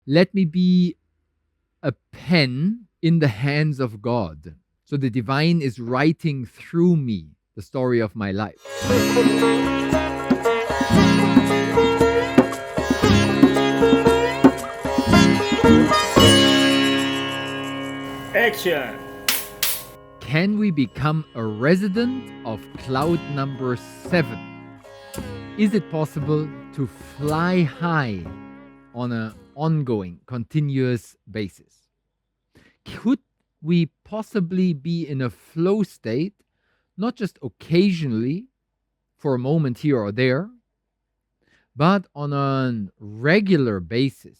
Let me be a pen in the hands of God. So the divine is writing through me the story of my life. Action! Can we become a resident of cloud number 7? Is it possible to fly high on an ongoing, continuous basis? Could we possibly be in a flow state, not just occasionally for a moment here or there, but on a regular basis,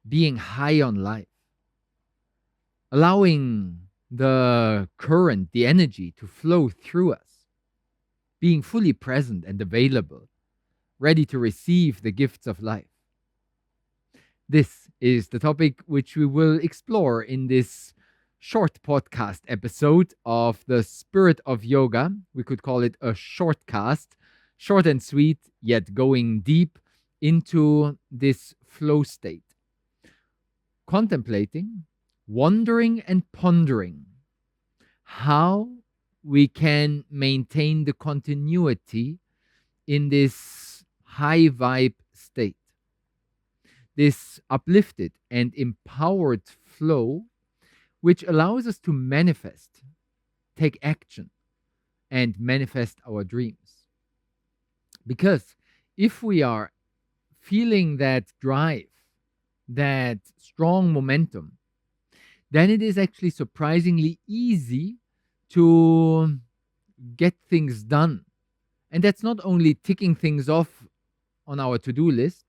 being high on life, allowing the current, the energy to flow through us, being fully present and available, ready to receive the gifts of life? This is the topic which we will explore in this short podcast episode of the Spirit of Yoga. We could call it a shortcast, short and sweet, yet going deep into this flow state. Contemplating, wondering, and pondering how we can maintain the continuity in this high vibe state. This uplifted and empowered flow, which allows us to manifest, take action, and manifest our dreams. Because if we are feeling that drive, that strong momentum, then it is actually surprisingly easy to get things done. And that's not only ticking things off on our to-do list,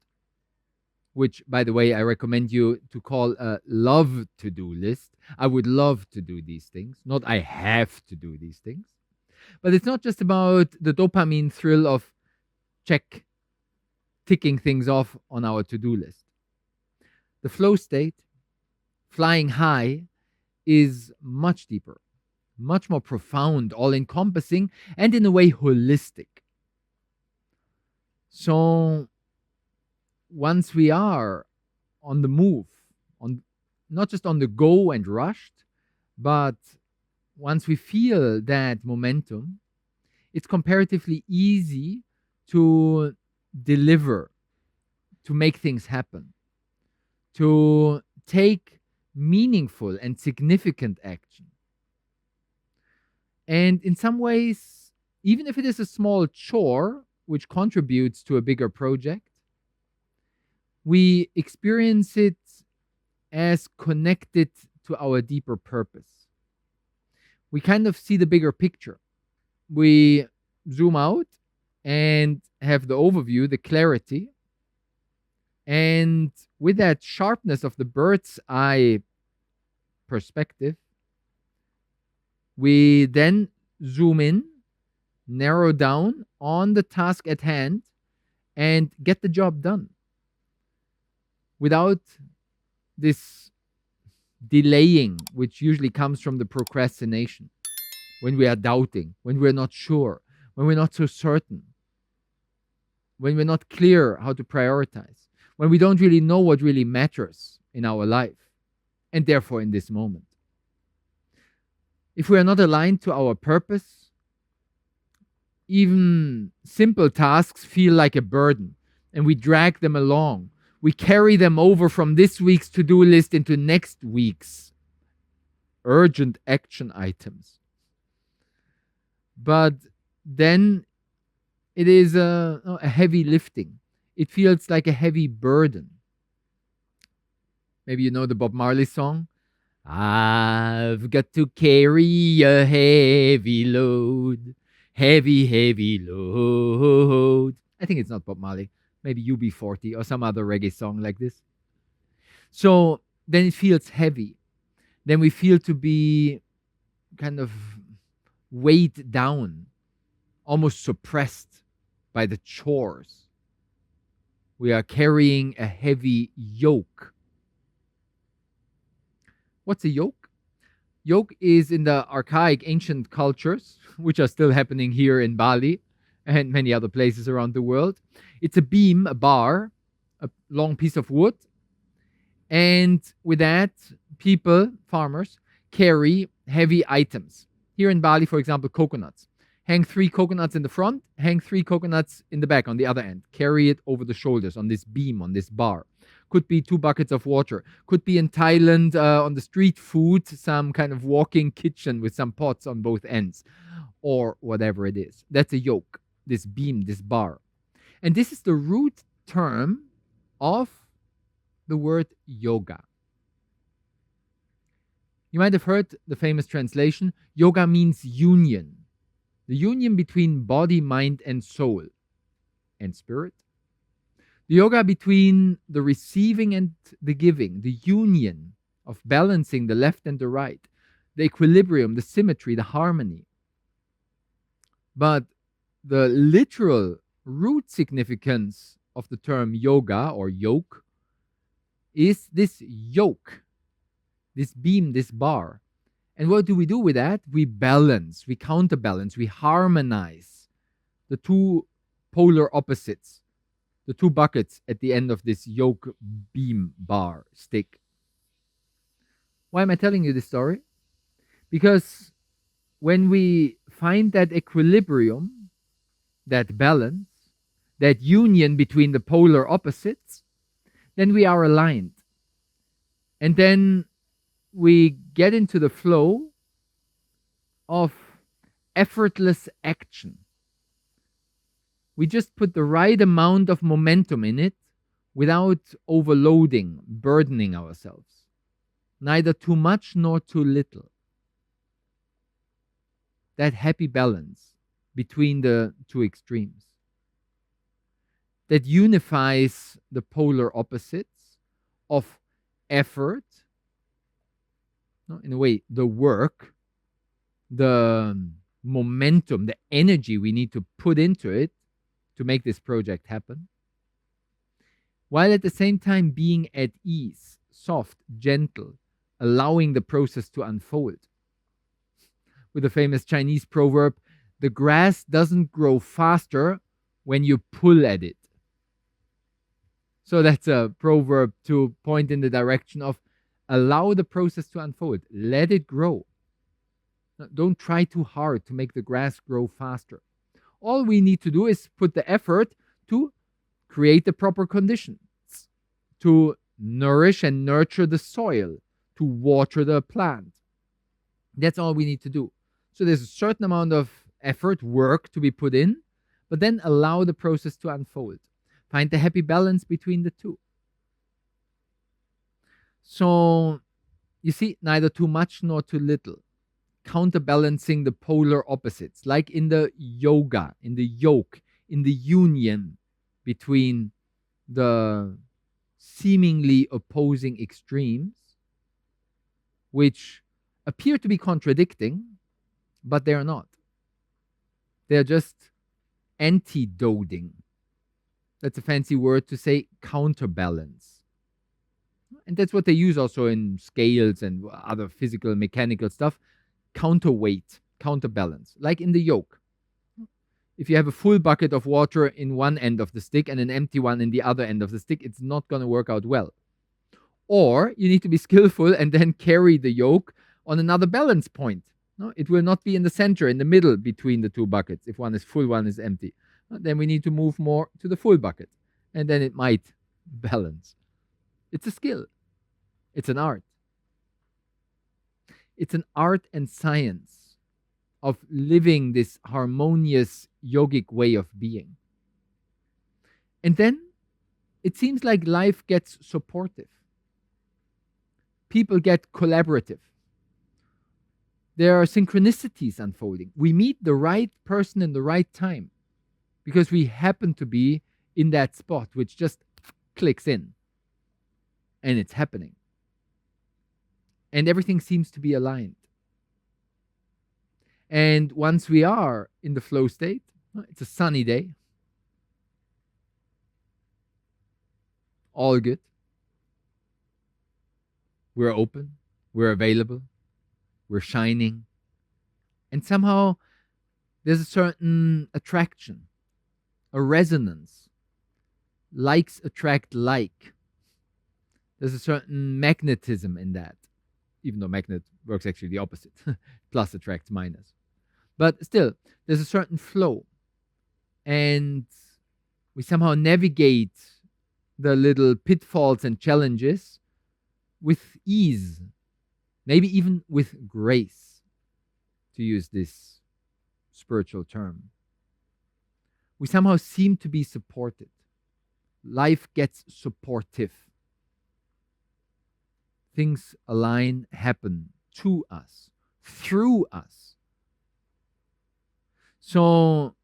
which, by the way, I recommend you to call a love to-do list. I would love to do these things, not I have to do these things. But it's not just about the dopamine thrill of check, ticking things off on our to-do list. The flow state, flying high, is much deeper, much more profound, all-encompassing, and in a way holistic. So once we are on the move, on not just on the go and rushed, but once we feel that momentum, it's comparatively easy to deliver, to make things happen, to take meaningful and significant action. And in some ways, even if it is a small chore which contributes to a bigger project, we experience it as connected to our deeper purpose. We kind of see the bigger picture. We zoom out and have the overview, the clarity. And with that sharpness of the bird's eye perspective, we then zoom in, narrow down on the task at hand, and get the job done without this delaying, which usually comes from the procrastination, when we are doubting, when we're not sure, when we're not so certain, when we're not clear how to prioritize, when we don't really know what really matters in our life, and therefore in this moment. If we are not aligned to our purpose, even simple tasks feel like a burden, and we drag them along. We carry them over from this week's to-do list into next week's urgent action items. But then it is a heavy lifting. It feels like a heavy burden. Maybe you know the Bob Marley song. I've got to carry a heavy load, heavy load. I think it's not Bob Marley. Maybe UB40 or some other reggae song like this. So then it feels heavy. Then we feel to be kind of weighed down, almost suppressed by the chores. We are carrying a heavy yoke. What's a yoke? Yoke is in the archaic ancient cultures, which are still happening here in Bali and many other places around the world. It's a beam, a bar, a long piece of wood, And with that, people, farmers, carry heavy items. Here in Bali, for example, coconuts. Hang 3 coconuts in the front, hang 3 coconuts in the back on the other end. Carry it over the shoulders on this beam, on this bar. Could be 2 buckets of water. Could be in Thailand on the street food, some kind of walking kitchen with some pots on both ends, or whatever it is. That's a yoke, this beam, this bar. And this is the root term of the word yoga. You might have heard the famous translation yoga means union, the union between body, mind, and soul and spirit. The yoga between the receiving and the giving, the union of balancing the left and the right, the equilibrium, the symmetry, the harmony. But the literal root significance of the term yoga or yoke is this yoke, this beam, this bar. And what do we do with that? We balance, we counterbalance, we harmonize the 2 polar opposites, the 2 buckets at the end of this yoke beam bar stick. Why am I telling you this story? Because when we find that equilibrium, that balance, that union between the polar opposites, then we are aligned. And then we get into the flow of effortless action. We just put the right amount of momentum in it without overloading, burdening ourselves. Neither too much nor too little. That happy balance between the 2 extremes. That unifies the polar opposites of effort, in a way, the work, the momentum, the energy we need to put into it to make this project happen, while at the same time being at ease, soft, gentle, allowing the process to unfold. With the famous Chinese proverb, the grass doesn't grow faster when you pull at it. So that's a proverb to point in the direction of allow the process to unfold. Let it grow. Don't try too hard to make the grass grow faster. All we need to do is put the effort to create the proper conditions, to nourish and nurture the soil, to water the plant. That's all we need to do. So there's a certain amount of effort, work to be put in, but then allow the process to unfold. Find the happy balance between the 2. So you see, neither too much nor too little. Counterbalancing the polar opposites, like in the yoga, in the yoke, in the union between the seemingly opposing extremes, which appear to be contradicting, but they are not. They're just antidoting. That's a fancy word to say counterbalance. And that's what they use also in scales and other physical, mechanical stuff. Counterweight, counterbalance, like in the yoke. If you have a full bucket of water in one end of the stick and an empty one in the other end of the stick, it's not going to work out well. Or you need to be skillful and then carry the yoke on another balance point. No, it will not be in the center, in the middle between the 2 buckets. If one is full, one is empty. Then we need to move more to the full bucket. And then it might balance. It's a skill. It's an art. It's an art and science of living this harmonious yogic way of being. And then it seems like life gets supportive. People get collaborative. There are synchronicities unfolding. We meet the right person in the right time because we happen to be in that spot, which just clicks in. And it's happening. And everything seems to be aligned. And once we are in the flow state, it's a sunny day, all good. We're open, we're available, we're shining. And somehow there's a certain attraction, a resonance. Likes attract like. There's a certain magnetism in that, even though magnet works actually the opposite. Plus attracts minus. But still, there's a certain flow. And we somehow navigate the little pitfalls and challenges with ease, maybe even with grace, to use this spiritual term. We somehow seem to be supported. Life gets supportive. Things align, happen to us, through us. So,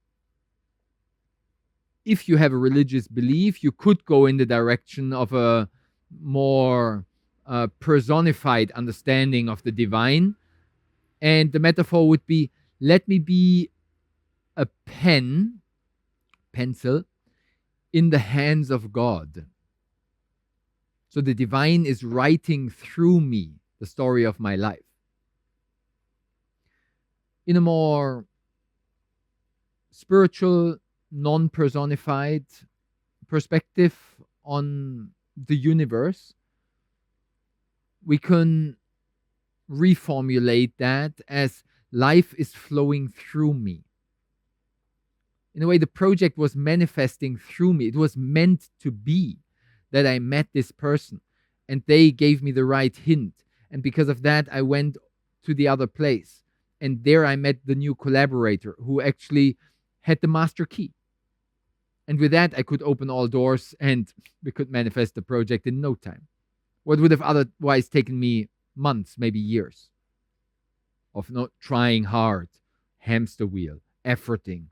if you have a religious belief, you could go in the direction of a more personified understanding of the divine. And the metaphor would be, let me be a pencil, in the hands of God. So the divine is writing through me the story of my life. In a more spiritual, non-personified perspective on the universe, we can reformulate that as life is flowing through me. In a way, the project was manifesting through me. It was meant to be that I met this person and they gave me the right hint. And because of that, I went to the other place. And there I met the new collaborator who actually had the master key. And with that, I could open all doors and we could manifest the project in no time. What would have otherwise taken me months, maybe years, of not trying hard, hamster wheel, efforting,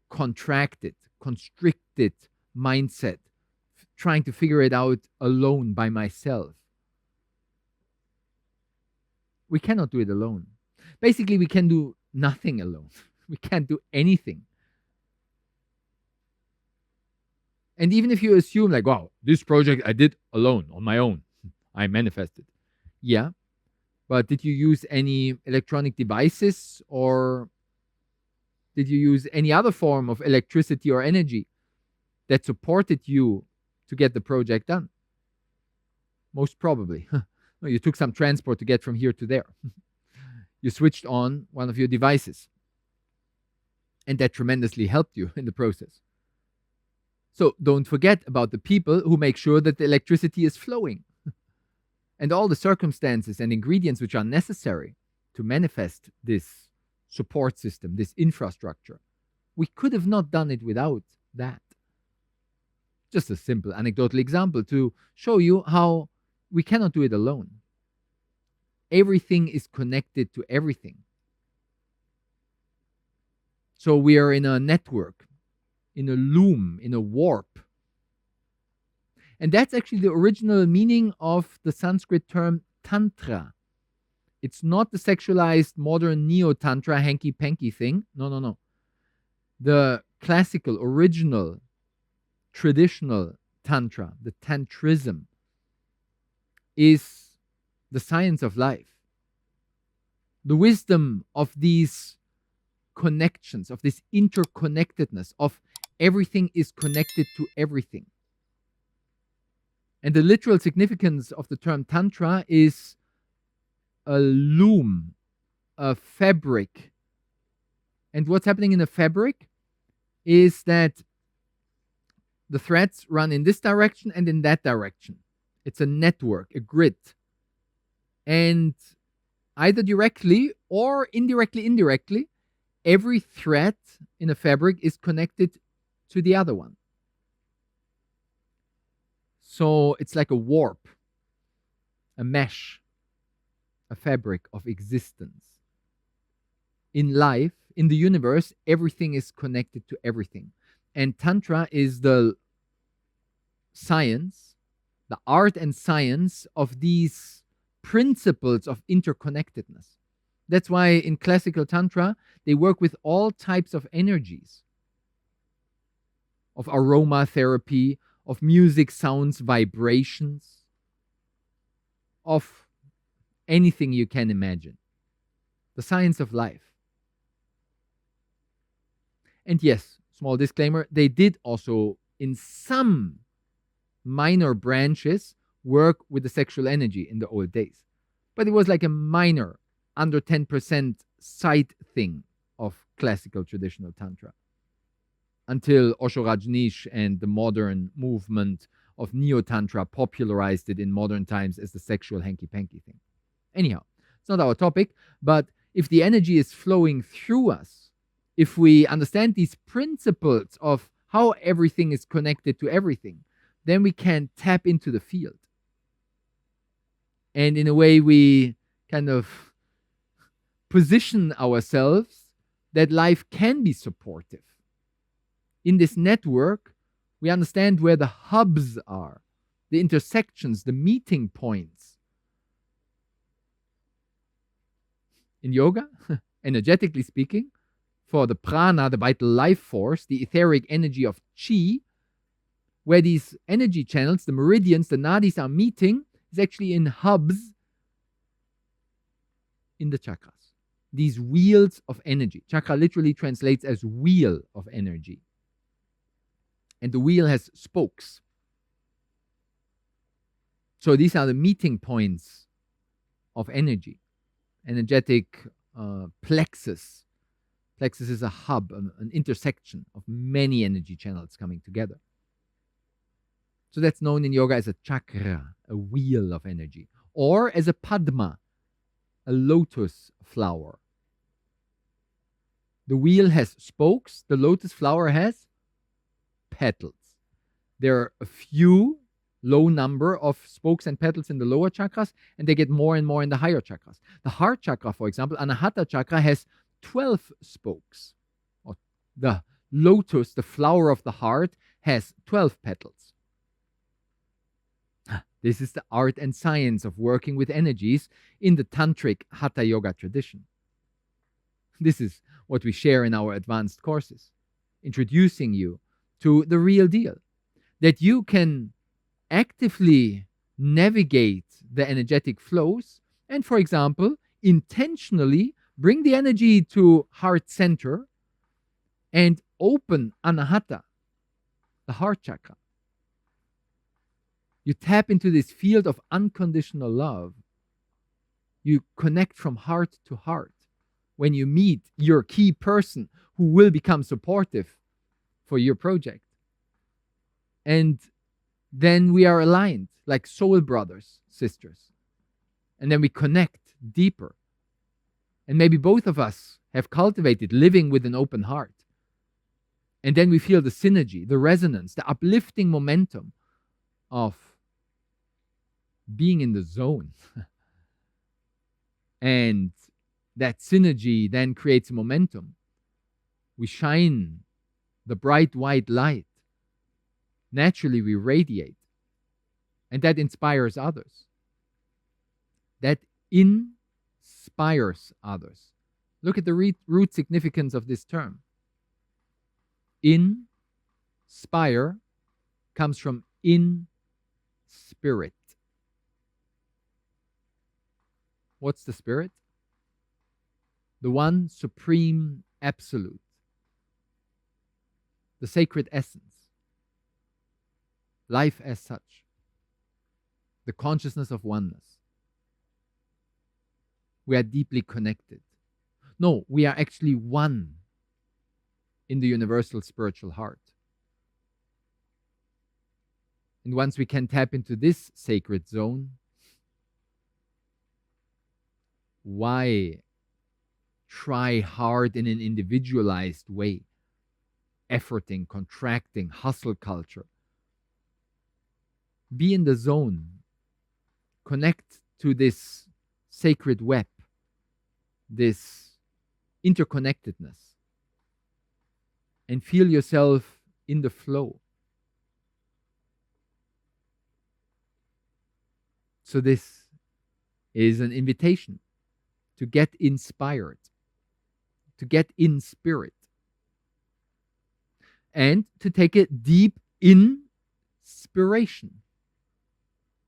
contracted, constricted mindset, trying to figure it out alone by myself. We cannot do it alone. Basically, we can do nothing alone. We can't do anything. And even if you assume like, wow, this project I did alone, on my own, I manifested. Yeah, but did you use any electronic devices, or did you use any other form of electricity or energy that supported you to get the project done? Most probably. You took some transport to get from here to there. You switched on one of your devices. And that tremendously helped you in the process. So don't forget about the people who make sure that the electricity is flowing. And all the circumstances and ingredients which are necessary to manifest this support system, this infrastructure. We could have not done it without that. Just a simple anecdotal example to show you how we cannot do it alone. Everything is connected to everything. So we are in a network, in a loom, in a warp. And that's actually the original meaning of the Sanskrit term tantra. It's not the sexualized modern neo-tantra hanky-panky thing. No. The classical, original, traditional tantra, the tantrism, is the science of life. The wisdom of these connections, of this interconnectedness, of everything is connected to everything. And the literal significance of the term tantra is a loom, a fabric. And what's happening in a fabric is that the threads run in this direction and in that direction. It's a network, a grid. And either directly or indirectly, every thread in a fabric is connected to the other one. So it's like a warp, a mesh, a fabric of existence. In life, in the universe, everything is connected to everything. And Tantra is the science, the art and science of these principles of interconnectedness. That's why in classical Tantra, they work with all types of energies, of aromatherapy, of music, sounds, vibrations, of anything you can imagine. The science of life. And yes, small disclaimer, they did also, in some minor branches, work with the sexual energy in the old days. But it was like a minor, under 10% side thing of classical traditional Tantra until Osho Rajneesh and the modern movement of Neo Tantra popularized it in modern times as the sexual hanky panky thing. Anyhow, it's not our topic, but if the energy is flowing through us, if we understand these principles of how everything is connected to everything, then we can tap into the field. And in a way, we kind of position ourselves that life can be supportive. In this network, we understand where the hubs are, the intersections, the meeting points. In yoga, energetically speaking, for the prana, the vital life force, the etheric energy of chi, where these energy channels, the meridians, the nadis are meeting, is actually in hubs in the chakras. These wheels of energy. Chakra literally translates as wheel of energy. And the wheel has spokes. So these are the meeting points of energy. Energetic plexus. Plexus is a hub, an intersection of many energy channels coming together. So that's known in yoga as a chakra, a wheel of energy, or as a padma, a lotus flower. The wheel has spokes, the lotus flower has petals. There are a few low number of spokes and petals in the lower chakras, and they get more and more in the higher chakras. The heart chakra, for example, Anahata chakra, has 12 spokes. Or the lotus, the flower of the heart, has 12 petals. This is the art and science of working with energies in the tantric hatha yoga tradition. This is what we share in our advanced courses, introducing you to the real deal, that you can actively navigate the energetic flows and, for example, intentionally bring the energy to heart center and open Anahata, the heart chakra. You tap into this field of unconditional love. You connect from heart to heart when you meet your key person who will become supportive for your project. And then we are aligned like soul brothers, sisters. And then we connect deeper. And maybe both of us have cultivated living with an open heart. And then we feel the synergy, the resonance, the uplifting momentum of being in the zone. And that synergy then creates momentum. We shine the bright white light. Naturally, we radiate. And that inspires others. That inspires others. Look at the root significance of this term. Inspire comes from in spirit. What's the spirit? The one supreme absolute. The sacred essence. Life as such. The consciousness of oneness. We are deeply connected. No, we are actually one in the universal spiritual heart. And once we can tap into this sacred zone, why try hard in an individualized way? Efforting, contracting, hustle culture. Be in the zone. Connect to this sacred web, this interconnectedness, and feel yourself in the flow. So this is an invitation to get inspired, to get in spirit, and to take a deep inspiration.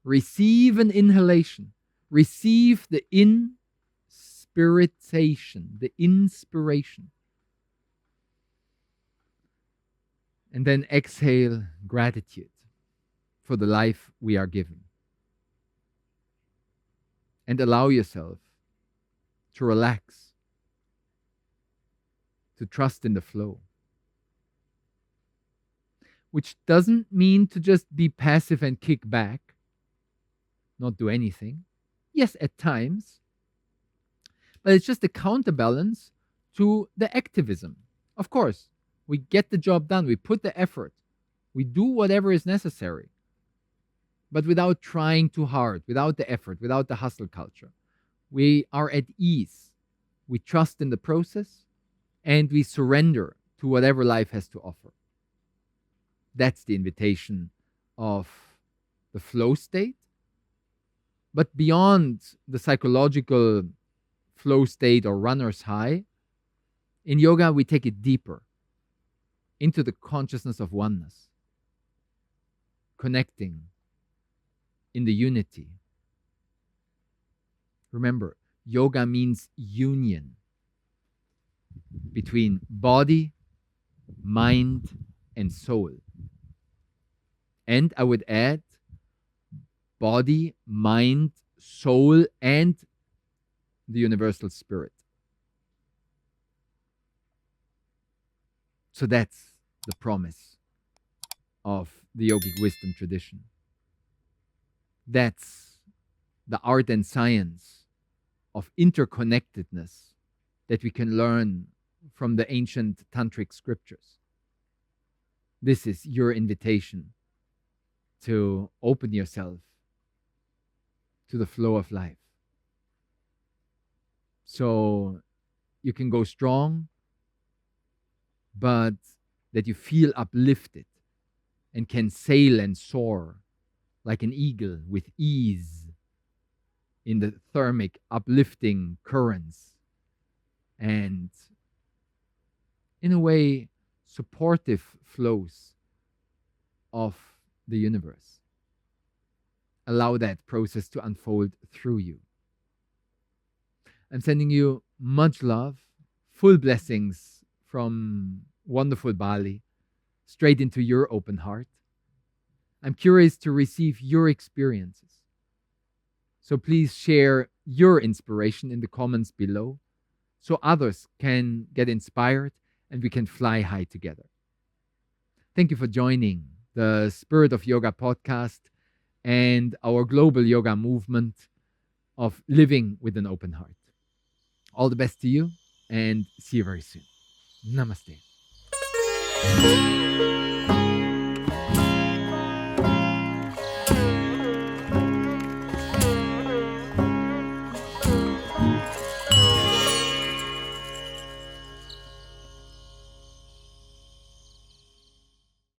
Receive an inhalation. Receive the inspiration, the inspiration. And then exhale gratitude for the life we are given. and allow yourself to relax, to trust in the flow, which doesn't mean to just be passive and kick back, not do anything. Yes, at times, but it's just a counterbalance to the activism. Of course, we get the job done, we put the effort, we do whatever is necessary, but without trying too hard, without the effort, without the hustle culture. We are at ease. We trust in the process and we surrender to whatever life has to offer. That's the invitation of the flow state. But beyond the psychological flow state or runner's high, in yoga we take it deeper into the consciousness of oneness, connecting in the unity. Remember, yoga means union between body, mind, and soul. And I would add body, mind, soul, and the universal spirit. So that's the promise of the yogic wisdom tradition. That's the art and science of interconnectedness that we can learn from the ancient tantric scriptures. This is your invitation to open yourself to the flow of life. So you can go strong, but that you feel uplifted and can sail and soar like an eagle with ease in the thermic, uplifting currents and, in a way, supportive flows of the universe. Allow that process to unfold through you. I'm sending you much love, full blessings from wonderful Bali, straight into your open heart. I'm curious to receive your experiences. So please share your inspiration in the comments below so others can get inspired and we can fly high together. Thank you for joining the Spirit of Yoga podcast and our global yoga movement of living with an open heart. All the best to you and see you very soon. Namaste.